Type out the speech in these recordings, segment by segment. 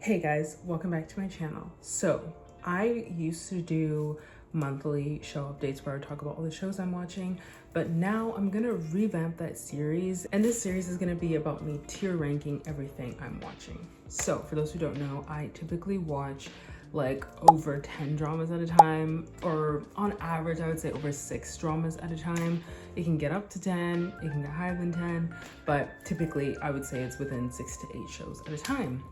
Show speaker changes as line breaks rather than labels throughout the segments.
Hey guys, welcome back to my channel. So I used to do monthly show updates where I talk about all the shows I'm watching, but now I'm gonna revamp that series, and this series is gonna be about me tier ranking everything I'm watching. So for those who don't know, I typically watch like over 10 dramas at a time, or on average I would say over 6 dramas at a time. It can get up to 10, it can get higher than 10, but typically I would say it's within 6 to 8 shows at a time.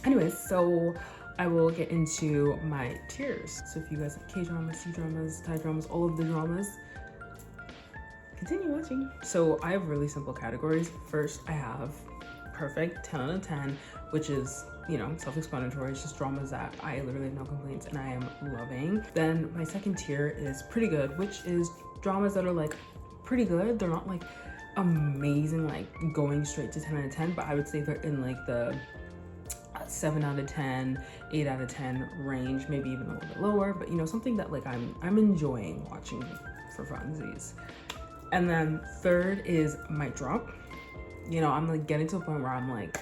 Anyways, so I will get into my tiers. So if you guys like K-dramas, C-dramas, Thai dramas, all of the dramas, continue watching. So I have really simple categories. First, I have perfect, 10 out of 10, which is, you know, self-explanatory. It's just dramas that I literally have no complaints and I am loving. Then my second tier is pretty good, which is dramas that are like pretty good. They're not like amazing, like going straight to 10 out of 10, but I would say they're in like the 7 out of 10, 8 out of 10 range, maybe even a little bit lower, but you know, something that like I'm enjoying watching for funsies. And then third is might drop. You know, I'm like getting to a point where I'm like,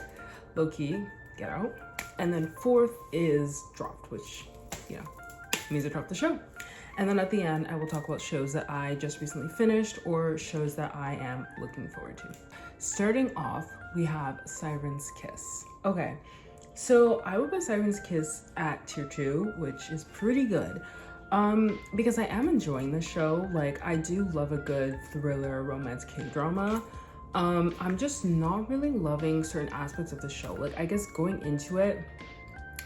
low key, get out. And then fourth is dropped, which, you know, means I dropped the show. And then at the end, I will talk about shows that I just recently finished or shows that I am looking forward to. Starting off, we have Sirens Kiss. Okay, so I would put Sirens Kiss at tier 2, which is pretty good. Because I am enjoying the show. Like, I do love a good thriller romance K-drama. I'm just not really loving certain aspects of the show. Like, I guess going into it,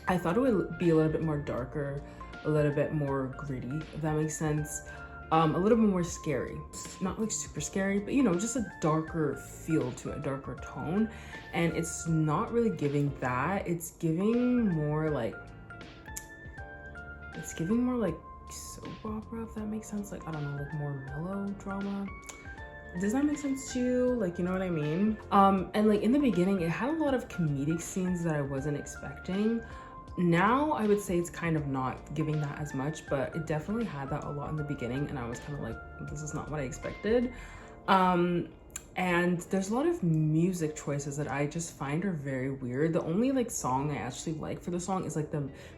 I thought it would be a little bit more darker, a little bit more gritty, if that makes sense. A little bit more scary. It's not like super scary, but you know, just a darker feel to it, a darker tone. And it's not really giving that. It's giving more like soap opera, if that makes sense. Like, I don't know, like more melodrama. Does that make sense to you? Like, you know what I mean? And like in the beginning, it had a lot of comedic scenes that I wasn't expecting. Now I would say it's kind of not giving that as much, but it definitely had that a lot in the beginning, and I was kind of like, this is not what I expected. And there's a lot of music choices that I just find are very weird. The only like song I actually like for the song is like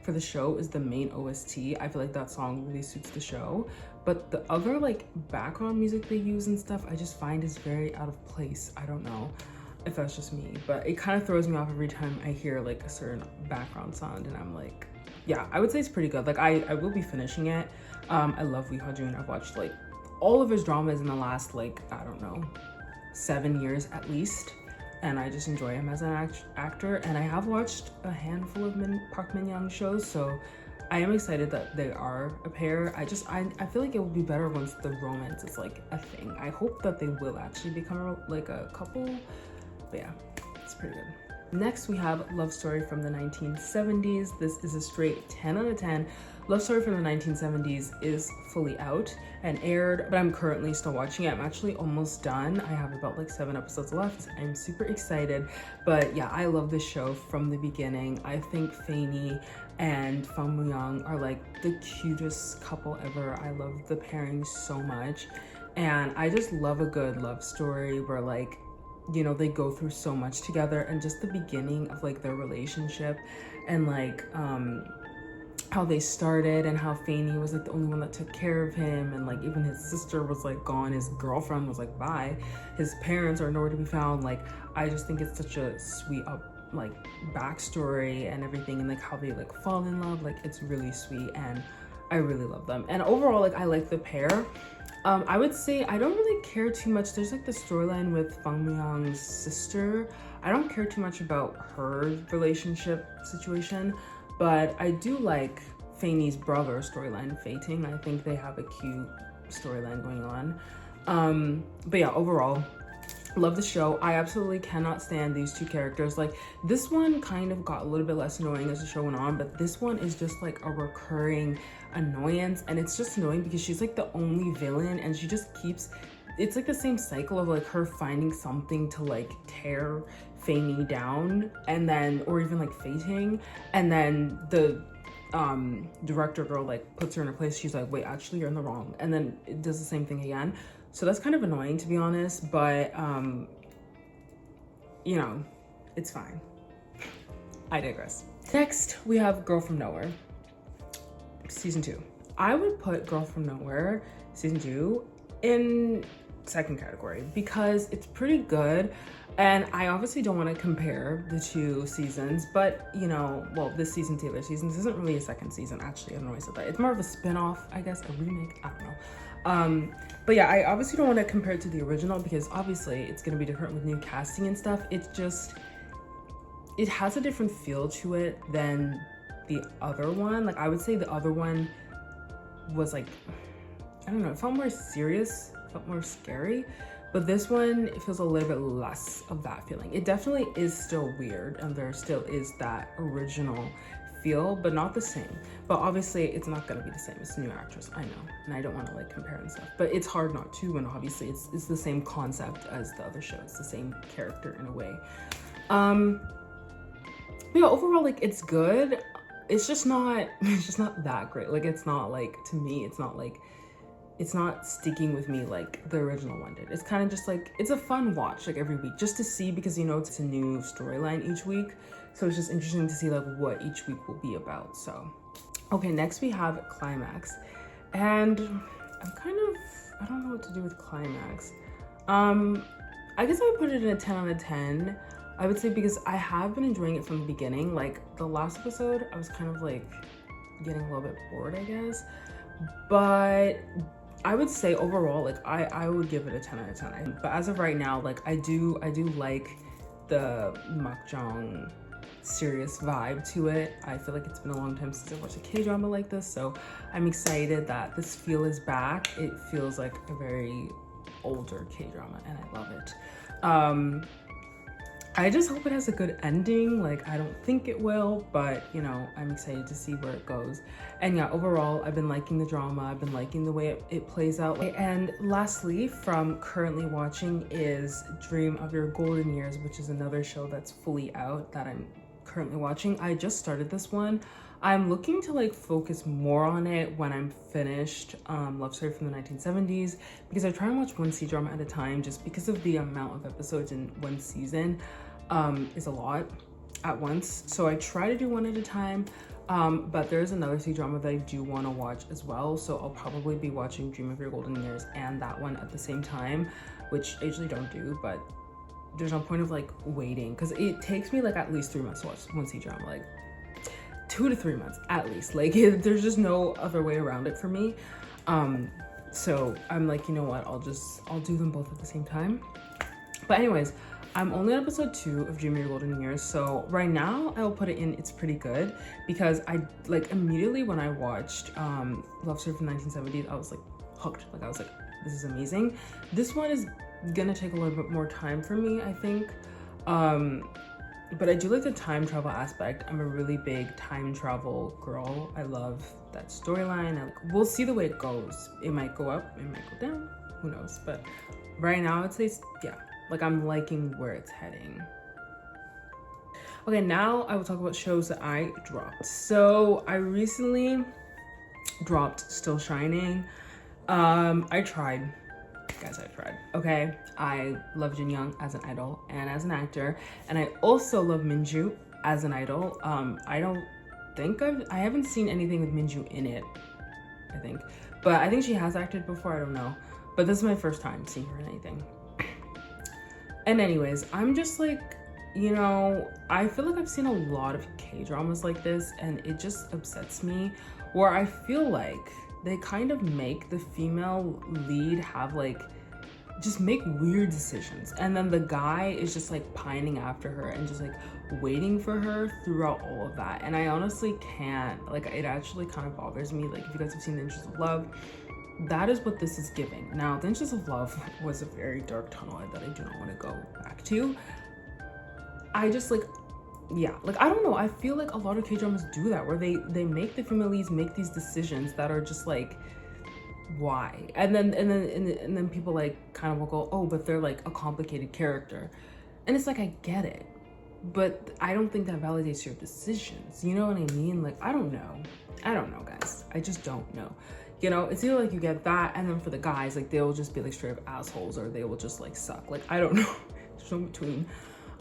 for the show is the main OST. I feel like that song really suits the show, but the other like background music they use and stuff I just find is very out of place. I don't know if that's just me, but it kind of throws me off every time I hear like a certain background sound, and I'm like, yeah, I would say it's pretty good. Like I will be finishing it. I love Lee Ha-joon. I've watched like all of his dramas in the last like, I don't know, 7 years at least, and I just enjoy him as an actor. And I have watched a handful of Park Min-young shows, so I am excited that they are a pair. I feel like it will be better once the romance is like a thing. I hope that they will actually become like a couple. But yeah, it's pretty good. Next, we have Lovestory from the 1970s. This is a straight 10 out of 10. Lovestory from the 1970s is fully out and aired, but I'm currently still watching it. I'm actually almost done. I have about like 7 episodes left. I'm super excited. But yeah, I love this show from the beginning. I think Fanny and Fang Mu-young are like the cutest couple ever. I love the pairing so much. And I just love a good love story where like, you know, they go through so much together, and just the beginning of like their relationship and like how they started, and how Fanny was like the only one that took care of him, and like even his sister was like gone, his girlfriend was like bye, his parents are nowhere to be found. Like, I just think it's such a sweet like backstory and everything, and like how they like fall in love. Like, it's really sweet and I really love them. And overall, like, I like the pair. I would say I don't really care too much. There's like the storyline with Fang Mu-young's sister. I don't care too much about her relationship situation, but I do like Fanny's brother storyline, Fei-ting. I think they have a cute storyline going on. But yeah, overall, love the show. I absolutely cannot stand these two characters. Like, this one kind of got a little bit less annoying as the show went on, but this one is just like a recurring annoyance, and it's just annoying because she's like the only villain, and she just keeps, it's like the same cycle of like her finding something to like tear Fanny down, and then, or even like Fei-ting, and then the director girl like puts her in her place. She's like, wait, actually you're in the wrong, and then it does the same thing again. So that's kind of annoying, to be honest, but you know, it's fine. I digress. Next, we have Girl From Nowhere, season 2. I would put Girl From Nowhere, season 2, in second category because it's pretty good. And I obviously don't want to compare the 2 seasons, but you know, well, this season, Taylor season, this isn't really a second season, actually. I don't know why I said that. It's more of a spin-off, I guess, a remake, I don't know. But yeah, I obviously don't want to compare it to the original because obviously it's going to be different with new casting and stuff. It's just, it has a different feel to it than the other one. Like, I would say the other one was like, I don't know, it felt more serious, felt more scary. But this one, it feels a little bit less of that feeling. It definitely is still weird and there still is that original feel, but not the same. But obviously it's not gonna be the same. It's a new actress, I know. And I don't wanna like compare and stuff, but it's hard not to when obviously it's the same concept as the other show. It's the same character in a way. But yeah, overall, like, it's good. It's just not that great. Like, it's not like, to me, it's not sticking with me like the original one did. It's kind of just like, it's a fun watch like every week just to see, because you know it's a new storyline each week. So it's just interesting to see like what each week will be about. So, okay, next we have Climax. And I'm kind of, I don't know what to do with Climax. I guess I would put it in a 10 out of 10. I would say because I have been enjoying it from the beginning. Like the last episode, I was kind of like getting a little bit bored, I guess. But I would say overall, like I would give it a 10 out of 10. But as of right now, like I do like the Makjong serious vibe to it. I feel like it's been a long time since I watched a K-drama like this, so I'm excited that this feel is back. It feels like a very older K-drama and I love it. I just hope it has a good ending. Like, I don't think it will, but you know, I'm excited to see where it goes. And yeah, overall, I've been liking the drama. I've been liking the way it plays out. And lastly, from currently watching is Dream of Your Golden Years, which is another show that's fully out that I'm currently watching. I just started this one. I'm looking to like focus more on it when I'm finished Lovestory from the 1970s, because I try and watch one C-drama at a time just because of the amount of episodes in one season is a lot at once. So I try to do one at a time, but there's another C-drama that I do want to watch as well. So I'll probably be watching Dream of Your Golden Years and that one at the same time, which I usually don't do, but there's no point of like waiting because it takes me like at least 3 months to watch one C-drama, like 2 to 3 months at least. Like there's just no other way around it for me. So I'm like, you know what, I'll do them both at the same time. But anyways, I'm only on episode 2 of Dream of Your Golden Years, so right now I will put it in it's pretty good, because I like immediately when I watched Love Story from the 1970s, I was like hooked. Like I was like, this is amazing. This one is gonna take a little bit more time for me, I think. But I do like the time travel aspect. I'm a really big time travel girl. I love that storyline. We'll see the way it goes. It might go up, it might go down, who knows? But right now I'd say, yeah, like I'm liking where it's heading. Okay, now I will talk about shows that I dropped. So I recently dropped Still Shining. I tried. Guys, I tried. Okay, I love Jin Young as an idol and as an actor, and I also love Minju as an idol. I don't think I haven't seen anything with Minju in it, I think, but I think she has acted before, I don't know, but this is my first time seeing her in anything. And anyways, I'm just like, you know, I feel like I've seen a lot of K-dramas like this, and it just upsets me, where I feel like they kind of make the female lead have like, just make weird decisions. And then the guy is just like pining after her and just like waiting for her throughout all of that. And I honestly can't, like, it actually kind of bothers me. Like if you guys have seen The Interest of Love, that is what this is giving. Now, The Interest of Love was a very dark tunnel that I do not want to go back to. I just like, yeah, like I don't know, I feel like a lot of K-dramas do that, where they make the female leads make these decisions that are just like, why? And then people like kind of will go, oh, but they're like a complicated character, and it's like, I get it, but I don't think that validates your decisions, you know what I mean? Like I don't know guys, I just don't know. You know, it's either like you get that, and then for the guys, like they will just be like straight up assholes, or they will just like suck. Like I don't know, there's no between.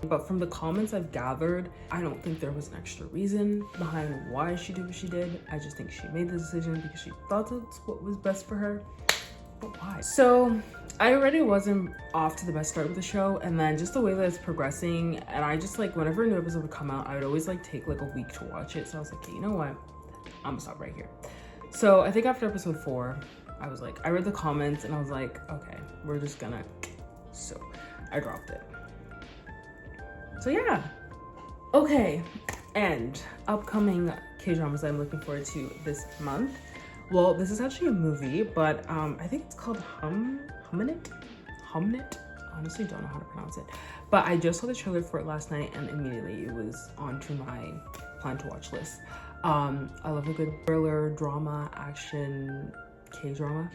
But from the comments I've gathered, I don't think there was an extra reason behind why she did what she did. I just think she made the decision because she thought that's what was best for her. But why? So I already wasn't off to the best start with the show, and then just the way that it's progressing, and I just like whenever a new episode would come out, I would always like take like a week to watch it. So I was like, okay, you know what? I'm gonna stop right here. So I think after episode 4, I was like, I read the comments and I was like, okay, we're just gonna, so I dropped it. So yeah, okay, and upcoming K-dramas I'm looking forward to this month. Well, this is actually a movie, but I think it's called Humnit. Honestly, don't know how to pronounce it. But I just saw the trailer for it last night, and immediately it was onto my plan to watch list. I love a good thriller, drama, action, K-drama.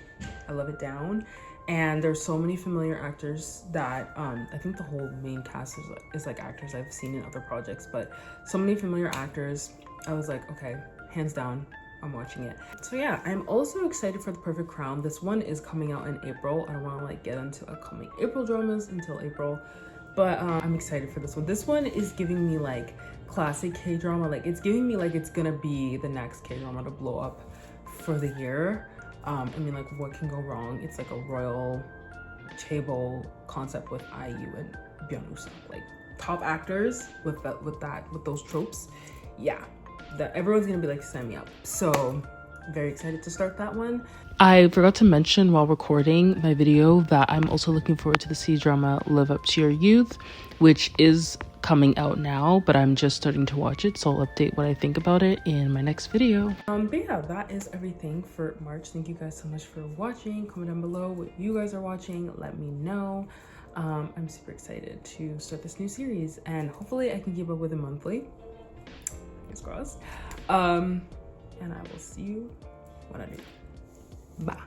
I love it down. And there's so many familiar actors that I think the whole main cast is like actors I've seen in other projects, but so many familiar actors. I was like, okay, hands down, I'm watching it. So yeah, I'm also excited for The Perfect Crown. This one is coming out in April. I don't want to like get into upcoming April dramas until April, but I'm excited for this one. This one is giving me like classic K-drama. Like it's giving me like it's gonna be the next K-drama to blow up for the year. I mean, like, what can go wrong? It's like a royal chaebol concept with IU and Byung-woo, like top actors with those tropes. Yeah, that everyone's gonna be like, sign me up. So very excited to start that one. I forgot to mention while recording my video that I'm also looking forward to the C-drama Live Up to Your Youth, which is coming out now, but I'm just starting to watch it, so I'll update what I think about it in my next video. But yeah, that is everything for March. Thank you guys so much for watching. Comment down below what you guys are watching, let me know. I'm super excited to start this new series, and hopefully I can keep up with it monthly, fingers crossed. And I will see you when I do. Bye.